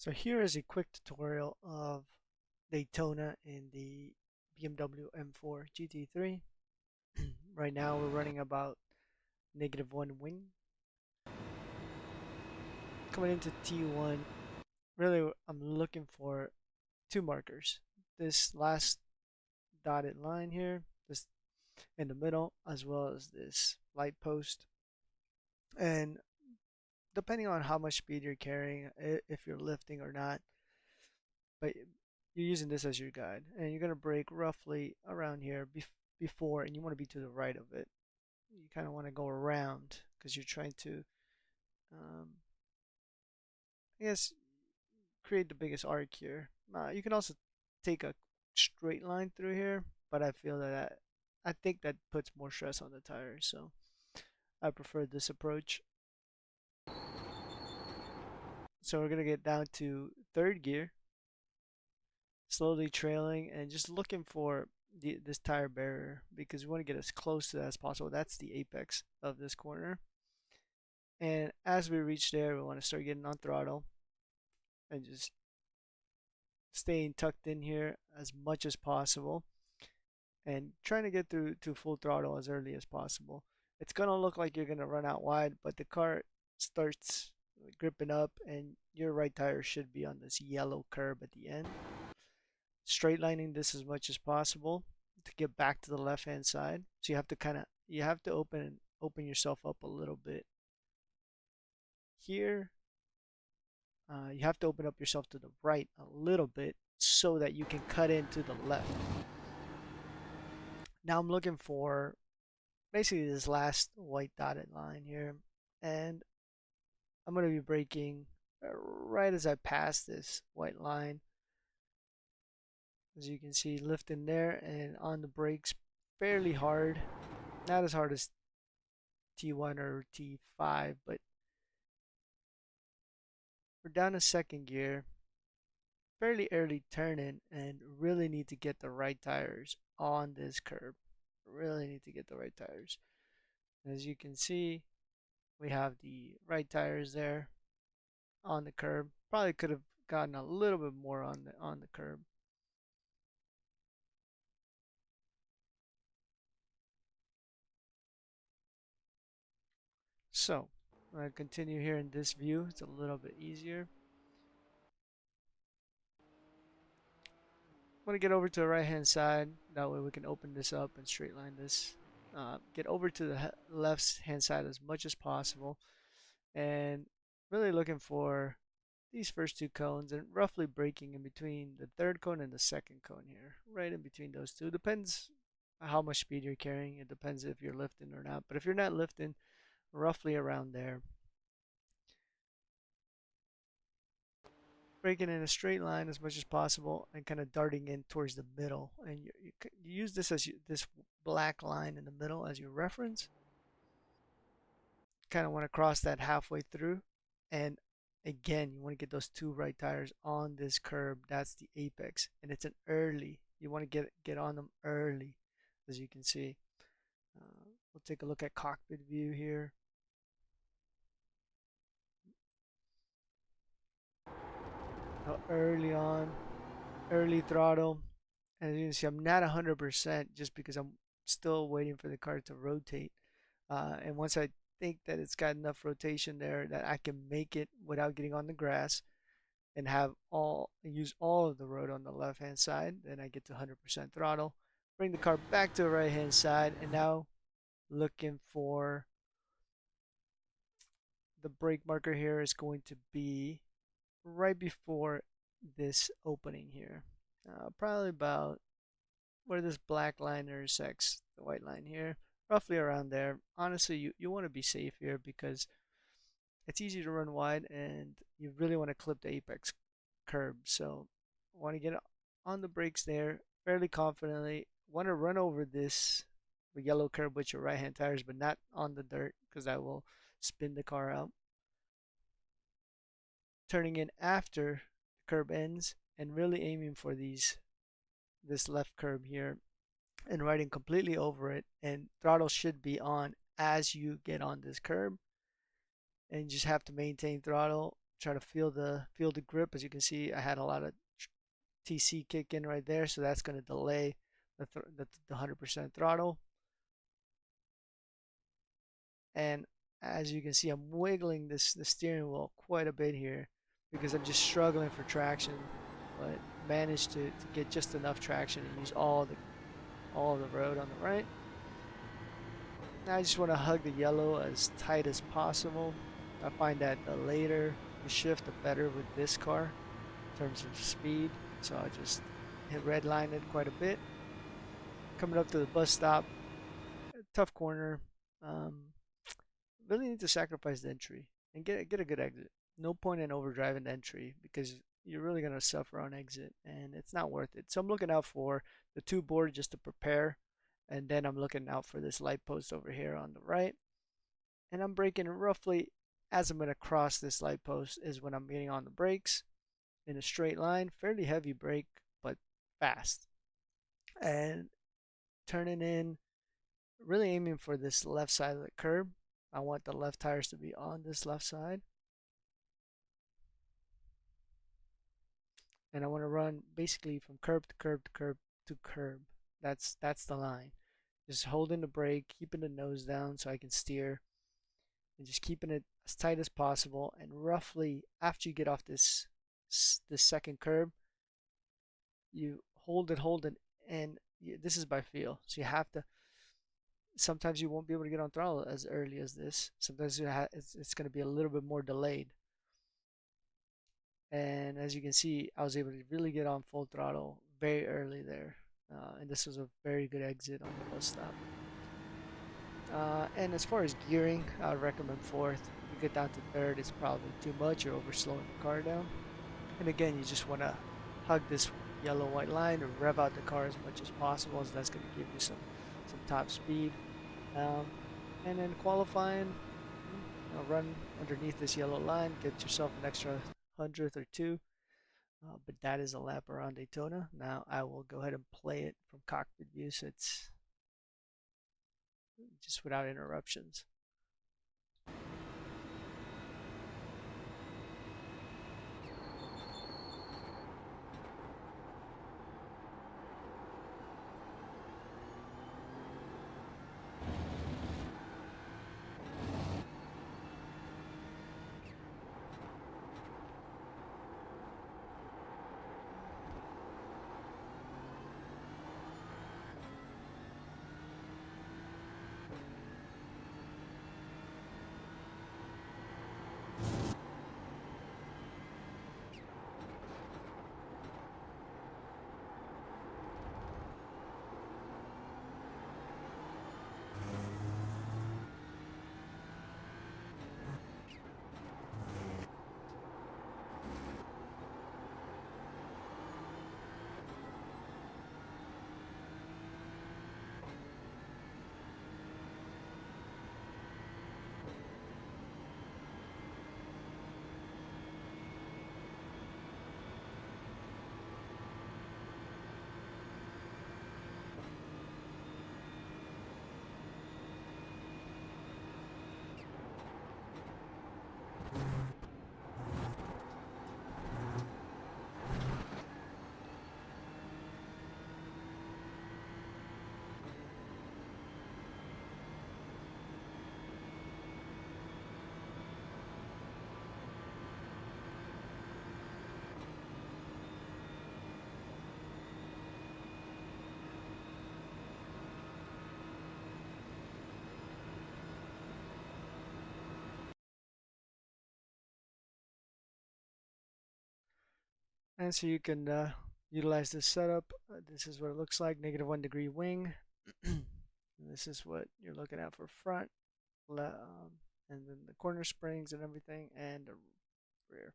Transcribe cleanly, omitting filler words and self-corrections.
So here is a quick tutorial of Daytona in the BMW M4 GT3. Right now we're running about -1 wing. Coming into T1, really I'm looking for two markers. This last dotted line here, this in the middle, as well as this light post. And depending on how much speed you're carrying, if you're lifting or not, but you're using this as your guide, and you're going to brake roughly around here before, and you want to be to the right of it. You kind of want to go around because you're trying to, um, I guess, create the biggest arc here. You can also take a straight line through here, but I feel that I think that puts more stress on the tires, so I prefer this approach. So we're going to get down to third gear, slowly trailing and just looking for this tire barrier because we want to get as close to that as possible. That's the apex of this corner. And as we reach there, we want to start getting on throttle and just staying tucked in here as much as possible and trying to get through to full throttle as early as possible. It's going to look like you're going to run out wide, but the car starts gripping up and your right tire should be on this yellow curb at the end. Straight lining this as much as possible to get back to the left hand side. So you have to open yourself up a little bit here. You have to open up yourself to the right a little bit so that you can cut into the left. Now I'm looking for basically this last white dotted line here, and I'm going to be braking right as I pass this white line. As you can see, lifting there and on the brakes fairly hard. Not as hard as T1 or T5, but we're down to second gear. Fairly early turning and really need to get the right tires on this curb. Really need to get the right tires. As you can see, we have the right tires there on the curb. Probably could have gotten a little bit more on the curb. So I'm going to continue here in this view. It's a little bit easier. Want to get over to the right hand side. That way we can open this up and straight line this. Get over to the left hand side as much as possible. And really looking for these first two cones and roughly braking in between the third cone and the second cone here. Right in between those two. Depends how much speed you're carrying. It depends if you're lifting or not. But if you're not lifting, roughly around there. Breaking in a straight line as much as possible and kind of darting in towards the middle. And you use this as this black line in the middle as your reference. Kind of want to cross that halfway through. And again, you want to get those two right tires on this curb. That's the apex. And it's an early. You want to get on them early, as you can see. We'll take a look at cockpit view here. Early on, early throttle. And as you can see, I'm not 100% just because I'm still waiting for the car to rotate. And once I think that it's got enough rotation there that I can make it without getting on the grass and use all of the road on the left hand side, then I get to 100% throttle. Bring the car back to the right hand side, and now looking for the brake marker here is going to be right before this opening here. Probably about where this black line intersects the white line here, roughly around there. Honestly, you want to be safe here because it's easy to run wide and you really want to clip the apex curb. So want to get on the brakes there fairly confidently. Want to run over this yellow curb with your right hand tires, but not on the dirt because that will spin the car out. Turning in after the curb ends and really aiming for this left curb here and riding completely over it, and throttle should be on as you get on this curb, and you just have to maintain throttle, try to feel the grip. As you can see, I had a lot of TC kick in right there, so that's going to delay the 100% throttle. And as you can see, I'm wiggling the steering wheel quite a bit here because I'm just struggling for traction, but managed to get just enough traction and use all the road on the right. Now I just want to hug the yellow as tight as possible. I find that the later you shift, the better with this car in terms of speed. So I just hit red line it quite a bit. Coming up to the bus stop, tough corner. Um, really need to sacrifice the entry and get a good exit. No point in overdriving the entry because you're really gonna suffer on exit and it's not worth it. So I'm looking out for the two board just to prepare, and then I'm looking out for this light post over here on the right, and I'm braking roughly as I'm gonna cross this light post is when I'm getting on the brakes in a straight line, fairly heavy brake but fast, and turning in, really aiming for this left side of the curb. I want the left tires to be on this left side. And I want to run basically from curb to curb to curb to curb. That's the line. Just holding the brake, keeping the nose down so I can steer, and just keeping it as tight as possible. And roughly after you get off this second curb, you hold it, and this is by feel. So you have to. Sometimes you won't be able to get on throttle as early as this. Sometimes it's going to be a little bit more delayed. And as you can see, I was able to really get on full throttle very early there. And this was a very good exit on the bus stop. And as far as gearing, I would recommend fourth. If you get down to third, it's probably too much. You're over slowing the car down. And again, you just want to hug this yellow white line and rev out the car as much as possible, as that's going to give you some top speed. Um, and then qualifying, run underneath this yellow line, get yourself an extra hundredth or two. But that is a lap around Daytona. Now I will go ahead and play it from cockpit view so it's just without interruptions. And so you can utilize this setup. This is what it looks like, -1 degree wing. And this is what you're looking at for front, and then the corner springs and everything, and the rear.